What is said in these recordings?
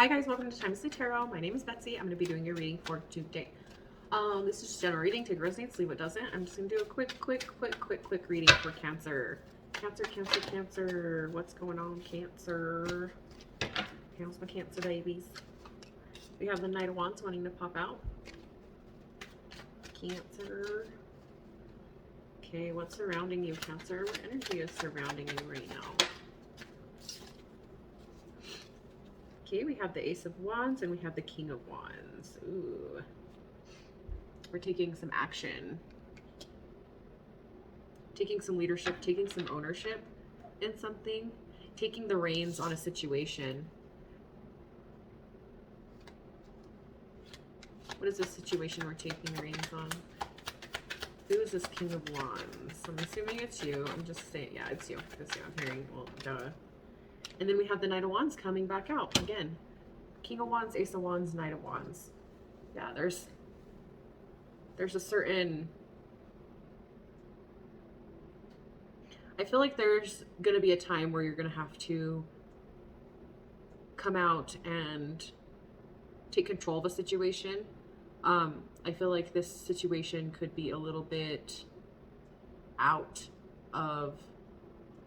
Hi guys, welcome to Timelessly Tarot. My name is Betsy. I'm going to be doing your reading for today. This is just general reading. Take what resonates, leave what doesn't. I'm just going to do a quick reading for Cancer. Cancer. What's going on, Cancer? How's my Cancer babies? We have the Knight of Wands wanting to pop out. Cancer. Okay, what's surrounding you, Cancer? What energy is surrounding you right now? Okay, we have the Ace of Wands and we have the King of Wands. Ooh. We're taking some action. Taking some leadership, taking some ownership in something. Taking the reins on a situation. What is this situation we're taking reins on? Who is this King of Wands? I'm assuming it's you. I'm just saying, yeah, it's you. It's you. I'm hearing, well, duh. And then we have the Knight of Wands coming back out again. King of Wands, Ace of Wands, Knight of Wands. Yeah, there's a certain... I feel like there's going to be a time where you're going to have to come out and take control of a situation. I feel like this situation could be a little bit out of...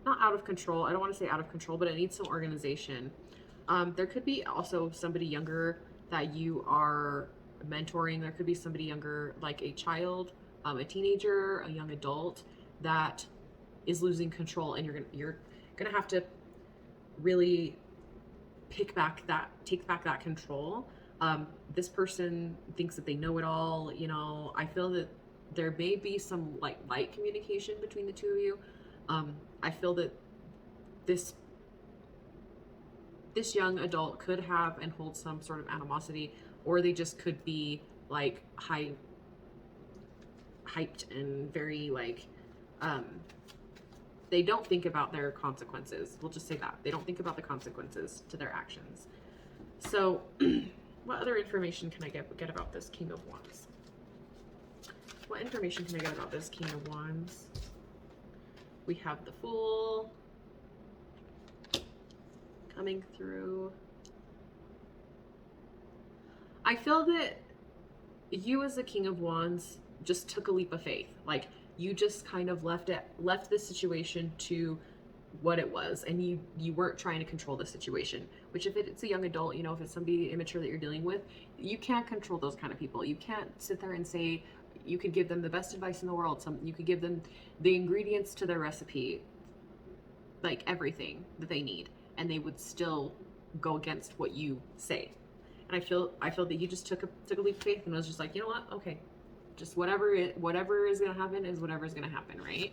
not out of control. I don't want to say out of control, but it needs some organization. There could be also somebody younger that you are mentoring. There could be somebody younger, like a child, a teenager, a young adult that is losing control, and you're gonna have to really take back that control. This person thinks that they know it all. You know, I feel that there may be some like light communication between the two of you. I feel that this young adult could have and hold some sort of animosity, or they just could be like hyped and very like, they don't think about their consequences. We'll just say that. They don't think about the consequences to their actions. So what other information can I get about this King of Wands? What information can I get about this King of Wands? We have the Fool coming through. I feel that you as the King of Wands just took a leap of faith. Like, you just kind of left the situation to what it was, and you weren't trying to control the situation. Which, if it's a young adult, you know, if it's somebody immature that you're dealing with, you can't control those kind of people. You can't sit there and say, you could give them the best advice in the world. You could give them the ingredients to their recipe, like everything that they need, and they would still go against what you say. And I feel that you just took a leap of faith and was just like, you know what? Okay, just whatever is gonna happen is whatever's gonna happen, right?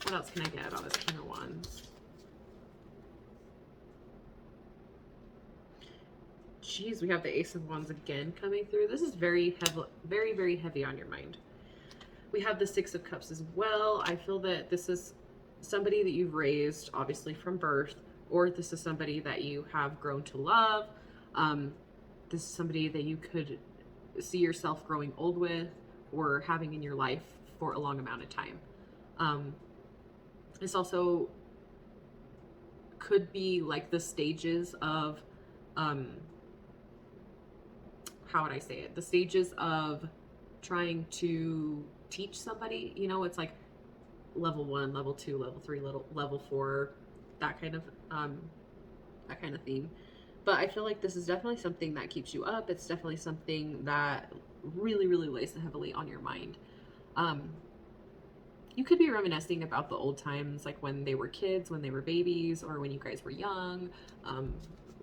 What else can I get about this King of Wands? Jeez, we have the Ace of Wands again coming through. This is very heavy on your mind. We have the Six of Cups as well. I feel that this is somebody that you've raised, obviously, from birth, or this is somebody that you have grown to love. This is somebody that you could see yourself growing old with or having in your life for a long amount of time. This also could be like the stages of, how would I say it? The stages of trying to teach somebody, you know, it's like level 1, level 2, level 3, level 4, that kind of theme. But I feel like this is definitely something that keeps you up. It's definitely something that really lays heavily on your mind. You could be reminiscing about the old times, like when they were kids, when they were babies, or when you guys were young,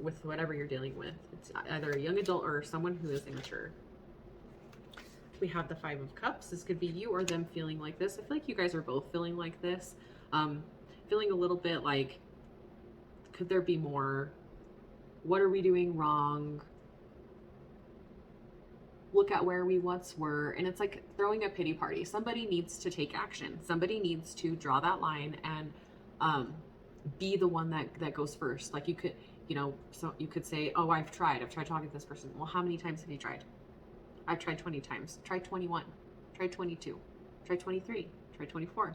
with whatever you're dealing with. It's either a young adult or someone who is immature. We have the Five of Cups. This could be you or them feeling like this. I feel like you guys are both feeling like this. Feeling a little bit like, could there be more? What are we doing wrong? Look at where we once were. And it's like throwing a pity party. Somebody needs to take action. Somebody needs to draw that line and be the one that goes first. Like, you could, you know, so you could say, oh, I've tried talking to this person. Well, how many times have you tried? I've tried 20 times. Try 21. Try 22. Try 23. Try 24.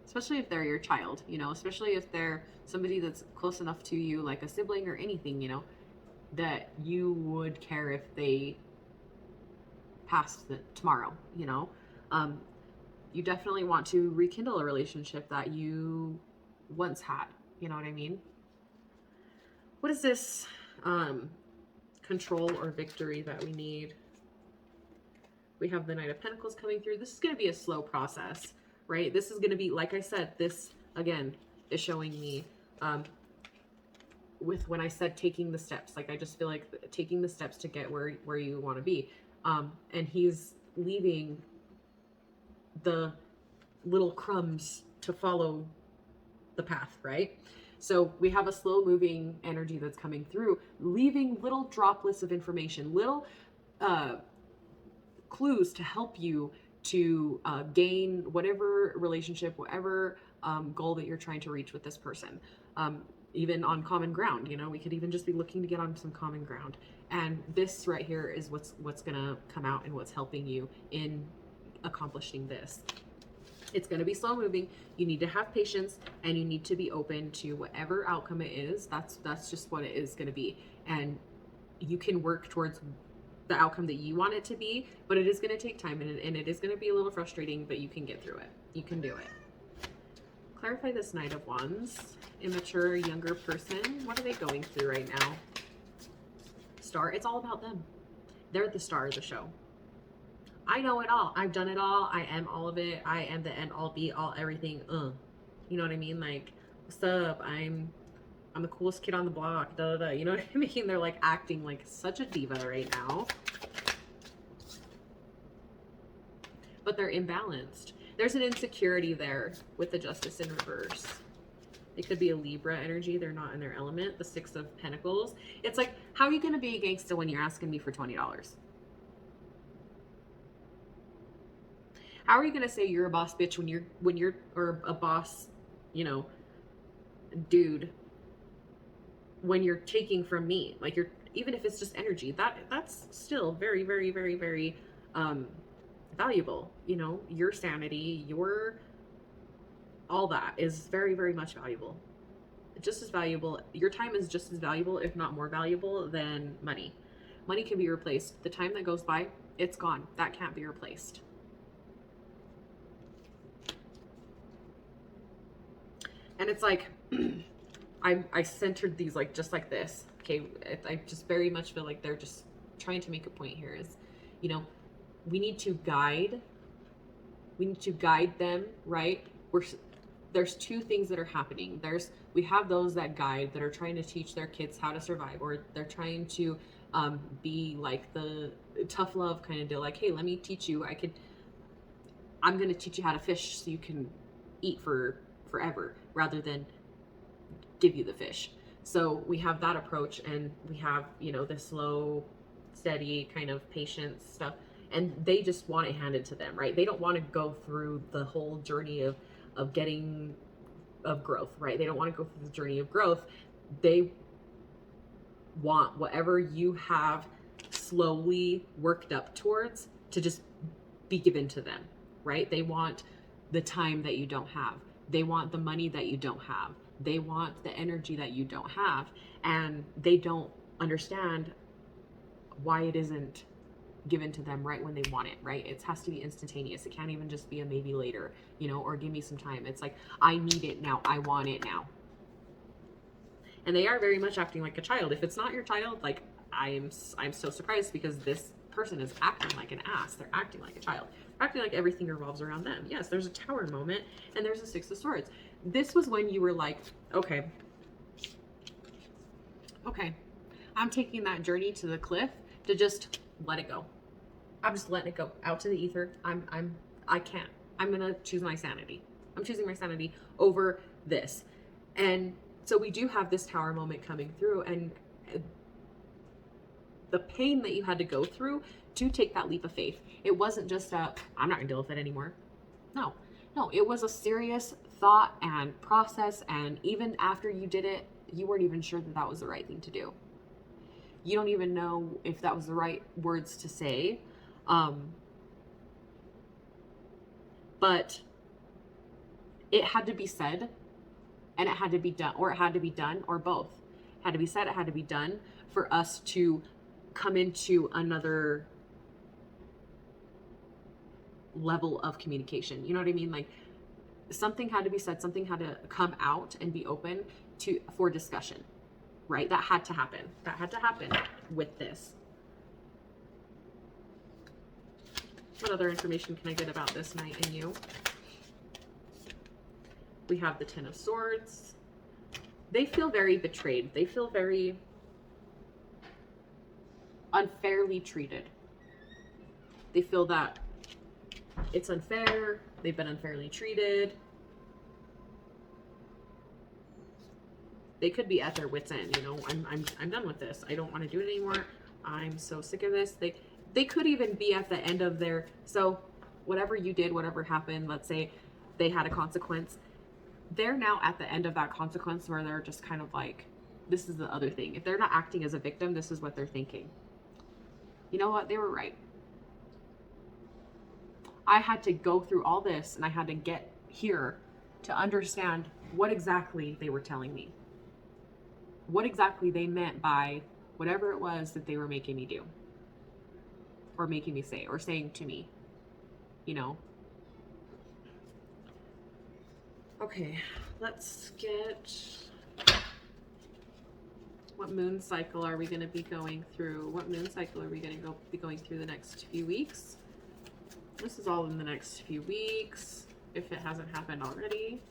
Especially if they're your child, you know, especially if they're somebody that's close enough to you, like a sibling or anything, you know. that you would care if they passed tomorrow, you know? Um, you definitely want to rekindle a relationship that you once had. You know what I mean? What is this um, control or victory that we need? We have the Knight of Pentacles coming through. This is going to be a slow process, right? This is going to be, like I said, this, again, is showing me with when I said taking the steps. Like, I just feel like taking the steps to get where you want to be. And he's leaving the little crumbs to follow the path, right? So we have a slow moving energy that's coming through, leaving little droplets of information, little clues to help you to gain whatever relationship, whatever goal that you're trying to reach with this person. Even on common ground, you know, we could even just be looking to get on some common ground. And this right here is what's gonna come out and what's helping you in accomplishing this. It's going to be slow moving. You need to have patience, and you need to be open to whatever outcome it is. That's just what it is going to be. And you can work towards the outcome that you want it to be, but it is going to take time, and it is going to be a little frustrating, but you can get through it. You can do it. Clarify this Knight of Wands. Immature, younger person. What are they going through right now? Star. It's all about them. They're the star of the show. I know it all. I've done it all. I am all of it. I am the end all be all everything. You know what I mean? Like, what's up? I'm the coolest kid on the block. Da, da, da. You know what I mean? They're like acting like such a diva right now. But they're imbalanced. There's an insecurity there with the Justice in reverse. It could be a Libra energy. They're not in their element. The Six of Pentacles. It's like, how are you going to be a gangster when you're asking me for $20? How are you going to say you're a boss bitch when you're or a boss, you know, dude, when you're taking from me? Like, you're, even if it's just energy, that's still very, very, very, very valuable. You know, your sanity, your, all that is very, very much valuable. Just as valuable. Your time is just as valuable, if not more valuable, than money. Money can be replaced. The time that goes by, it's gone. That can't be replaced. And it's like, I centered these like just like this. Okay, I just very much feel like they're just trying to make a point here is, you know, we need to guide them, right? There's two things that are happening. We have those that guide, that are trying to teach their kids how to survive, or they're trying to be like the tough love kind of deal. Like, hey, let me teach you. I'm going to teach you how to fish so you can eat for forever, rather than give you the fish. So we have that approach, and we have, you know, the slow, steady kind of patience stuff, and they just want it handed to them, right? They don't want to go through the whole journey of growth, right? They don't want to go through the journey of growth. They want whatever you have slowly worked up towards to just be given to them, right? They want the time that you don't have. They want the money that you don't have. They want the energy that you don't have. And they don't understand why it isn't given to them right when they want it, right? It has to be instantaneous. It can't even just be a maybe later, you know, or give me some time. It's like, I need it now. I want it now. And they are very much acting like a child. If it's not your child, like, I'm so surprised, because this person is acting like an ass. They're acting like a child. They're acting like everything revolves around them. Yes, there's a Tower moment, and there's a Six of Swords. This was when you were like, okay, I'm taking that journey to the cliff to just let it go. I'm just letting it go out to the ether. I can't. I'm gonna choose my sanity. I'm choosing my sanity over this. And so we do have this Tower moment coming through, and the pain that you had to go through to take that leap of faith. It wasn't just I'm not gonna deal with it anymore. No, it was a serious thought and process. And even after you did it, you weren't even sure that that was the right thing to do. You don't even know if that was the right words to say. But it had to be said, and it had to be done, or it had to be done, or both. It had to be said, it had to be done, for us to come into another level of communication. You know what I mean? Like, something had to be said, something had to come out and be open for discussion, right? That had to happen. That had to happen with this. What other information can I get about this Knight and you? We have the Ten of Swords. They feel very betrayed. They feel very unfairly treated. They feel that it's unfair. They've been unfairly treated. They could be at their wits' end, you know. I'm done with this. I don't want to do it anymore. I'm so sick of this. They could even be at the end of their, so whatever you did, whatever happened, let's say they had a consequence. They're now at the end of that consequence where they're just kind of like, this is the other thing. If they're not acting as a victim, this is what they're thinking. You know what? They were right. I had to go through all this and I had to get here to understand what exactly they were telling me. What exactly they meant by whatever it was that they were making me do. Or making me say, or saying to me. You know? Okay, let's get... What moon cycle are we going to be going through? What moon cycle are we going to be going through the next few weeks? This is all in the next few weeks, if it hasn't happened already.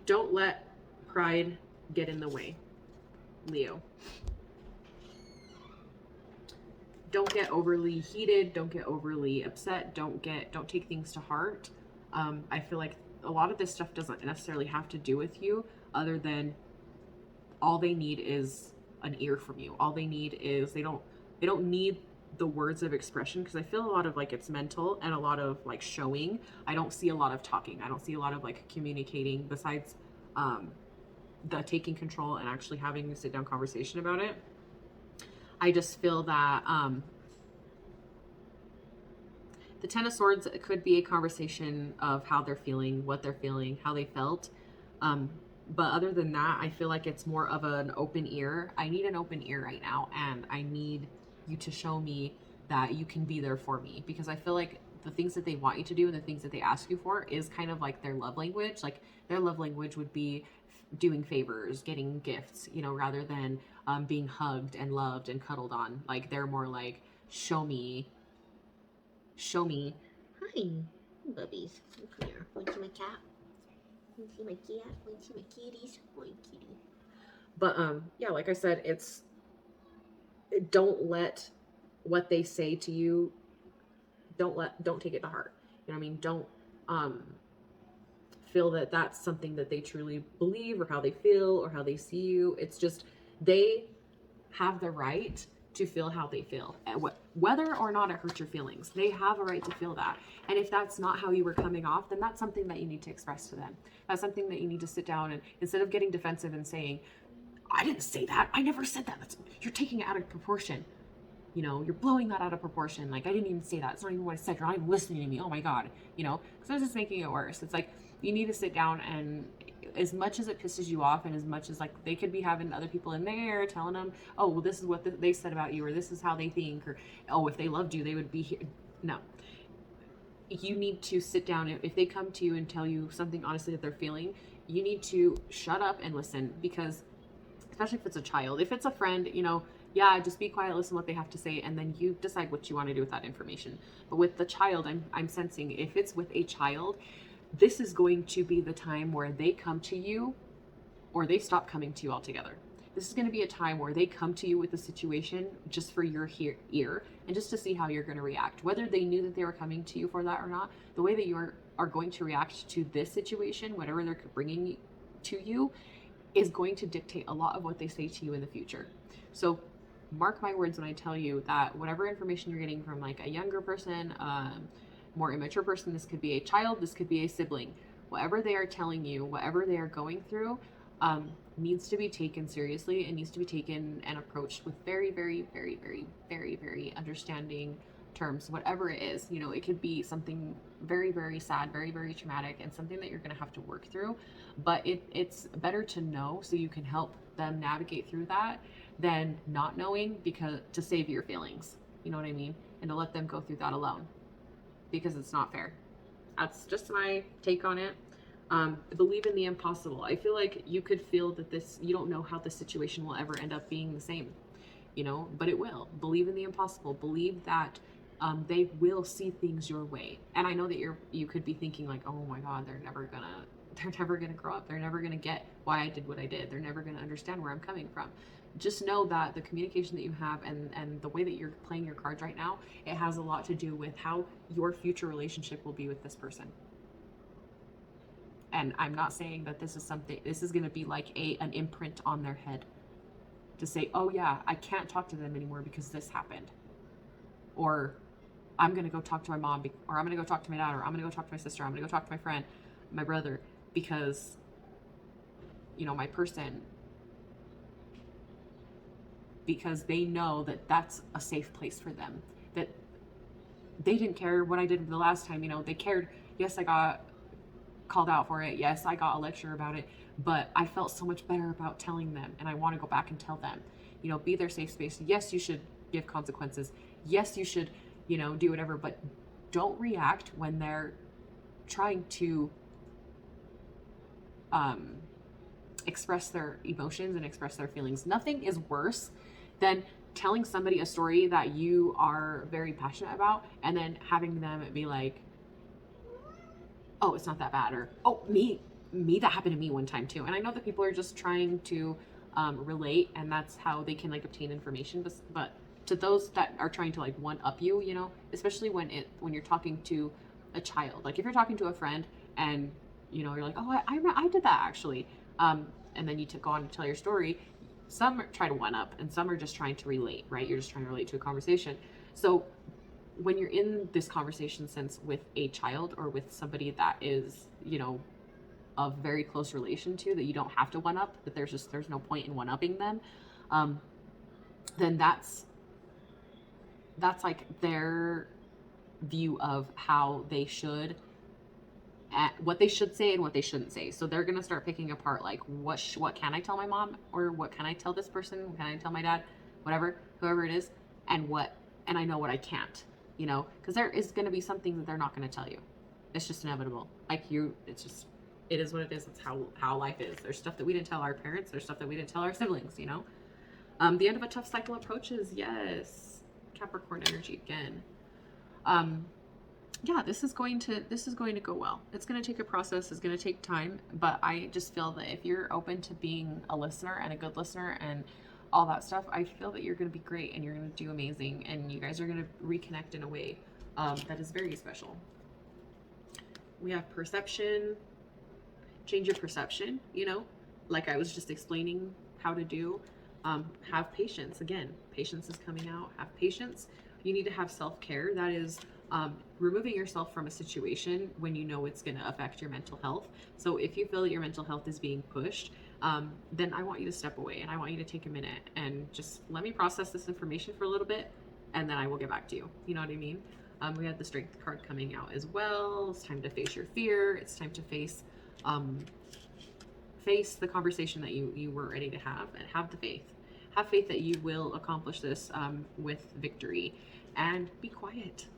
Don't let pride get in the way, Leo. Don't get overly heated. Don't get overly upset. Don't take things to heart. I feel like a lot of this stuff doesn't necessarily have to do with you, other than all they need is an ear from you. All they need is, they don't need the words of expression, because I feel a lot of like it's mental and a lot of like showing. I don't see a lot of talking. I don't see a lot of like communicating besides the taking control and actually having a sit down conversation about it. I just feel that the Ten of Swords could be a conversation of how they're feeling, what they're feeling, how they felt. But other than that, I feel like it's more of an open ear. I need an open ear right now, and I need you to show me that you can be there for me, because I feel like the things that they want you to do and the things that they ask you for is kind of like their love language. Like, their love language would be doing favors, getting gifts, you know, rather than being hugged and loved and cuddled on. Like, they're more like, show me. Hi, bubbies. Come here. Want to see my cat? Want to see my cat? Want to see my kitties? My kitty. But yeah, like I said, don't let what they say to you, don't take it to heart. You know what I mean? Don't feel that that's something that they truly believe, or how they feel, or how they see you. It's just, they have the right to feel how they feel, whether or not it hurts your feelings. They have a right to feel that. And if that's not how you were coming off, then that's something that you need to express to them. That's something that you need to sit down and, instead of getting defensive and saying, I didn't say that, I never said that, you're taking it out of proportion. You know, you're blowing that out of proportion. Like, I didn't even say that. It's not even what I said. You're not even listening to me. Oh my God. You know, because that's just making it worse. It's like, you need to sit down, and as much as it pisses you off, and as much as like they could be having other people in there telling them, oh, well, this is what they said about you, or this is how they think, or, oh, if they loved you, they would be here. No. You need to sit down. If they come to you and tell you something honestly that they're feeling, you need to shut up and listen, because especially if it's a child, if it's a friend, you know, yeah, just be quiet, listen to what they have to say, and then you decide what you want to do with that information. But with the child, I'm sensing, if it's with a child, this is going to be the time where they come to you, or they stop coming to you altogether. This is going to be a time where they come to you with a situation just for your ear, and just to see how you're going to react. Whether they knew that they were coming to you for that or not, the way that you are going to react to this situation, whatever they're bringing to you, is going to dictate a lot of what they say to you in the future. So mark my words when I tell you that whatever information you're getting from like a younger person, more immature person, this could be a child, this could be a sibling, whatever they are telling you, whatever they are going through, needs to be taken seriously, and needs to be taken and approached with very, very, very, very, very, very understanding terms. Whatever it is, you know, it could be something very, very sad, very, very traumatic, and something that you're going to have to work through. But it's better to know so you can help them navigate through that than not knowing, because to save your feelings, you know what I mean? And to let them go through that alone, because it's not fair. That's just my take on it. Believe in the impossible. I feel like you could feel that you don't know how the situation will ever end up being the same, but it will. Believe in the impossible. Believe that they will see things your way. And I know that you could be thinking like, oh my God, they're never gonna grow up. They're never gonna get why I did what I did. They're never gonna understand where I'm coming from. Just know that the communication that you have and the way that you're playing your cards right now, it has a lot to do with how your future relationship will be with this person. And I'm not saying that this is going to be like an imprint on their head to say, oh yeah, I can't talk to them anymore because this happened. Or I'm going to go talk to my mom, or I'm going to go talk to my dad, or I'm going to go talk to my sister, I'm going to go talk to my friend, my brother, because, my person, because they know that that's a safe place for them. That they didn't care what I did the last time, they cared. Yes, I got called out for it. Yes, I got a lecture about it, but I felt so much better about telling them, and I want to go back and tell them, be their safe space. Yes, you should give consequences. Yes, you should, do whatever, but don't react when they're trying to express their emotions and express their feelings. Nothing is worse than telling somebody a story that you are very passionate about and then having them be like, oh, it's not that bad, or oh, me, that happened to me one time too. And I know that people are just trying to relate, and that's how they can like obtain information. But to those that are trying to like one up you, especially when you're talking to a child, like if you're talking to a friend and you're like, oh, I did that actually, and then you go on to tell your story. Some try to one up, and some are just trying to relate, right? You're just trying to relate to a conversation. So when you're in this conversation sense with a child or with somebody that is, a very close relation to, that you don't have to one up, that there's no point in one upping them, then that's like their view of how they should, what they should say and what they shouldn't say. So they're going to start picking apart, like, what can I tell my mom, or what can I tell this person? What can I tell my dad? Whatever, whoever it is, and I know what I can't. Because there is going to be something that they're not going to tell you. It's just inevitable. It is what it is. It's how life is. There's stuff that we didn't tell our parents. There's stuff that we didn't tell our siblings, The end of a tough cycle approaches. Yes. Capricorn energy again. Yeah, this is going to go well. It's going to take a process. It's going to take time. But I just feel that if you're open to being a listener and a good listener and all that stuff, I feel that you're going to be great and you're going to do amazing, and you guys are going to reconnect in a way that is very special. We have perception. Change your perception, like I was just explaining how to do. Have patience. Again, patience is coming out. Have patience. You need to have self-care. That is removing yourself from a situation when you know it's going to affect your mental health. So if you feel that your mental health is being pushed, then I want you to step away, and I want you to take a minute and just let me process this information for a little bit, and then I will get back to you. You know what I mean? We had the Strength card coming out as well. It's time to face your fear. It's time to face the conversation that you were ready to have, and have the faith. Have faith that you will accomplish this with victory, and be quiet.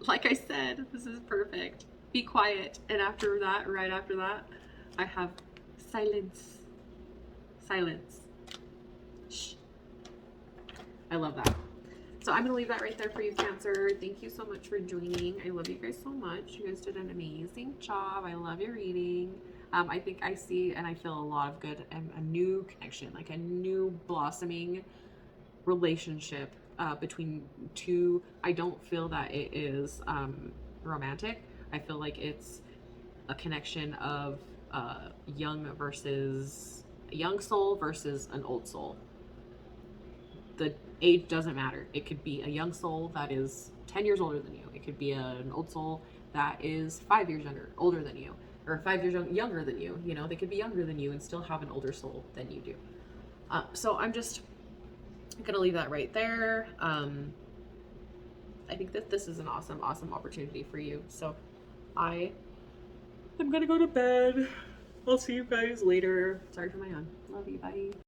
Like I said, this is perfect. Be quiet. And right after that, I have silence. Silence. Shh. I love that. So I'm going to leave that right there for you, Cancer. Thank you so much for joining. I love you guys so much. You guys did an amazing job. I love your reading. I think I see and I feel a lot of good and a new connection, like a new blossoming relationship between two. I don't feel that it is romantic. I feel like it's a connection of young soul versus an old soul. The age doesn't matter. It could be a young soul that is 10 years older than you. It could be an old soul that is 5 years older than you, or 5 years younger than you. They could be younger than you and still have an older soul than you do. So I'm just gonna leave that right there. I think that this is an awesome opportunity for you. So I am gonna go to bed. I'll see you guys later. Sorry for my yawn. Love you.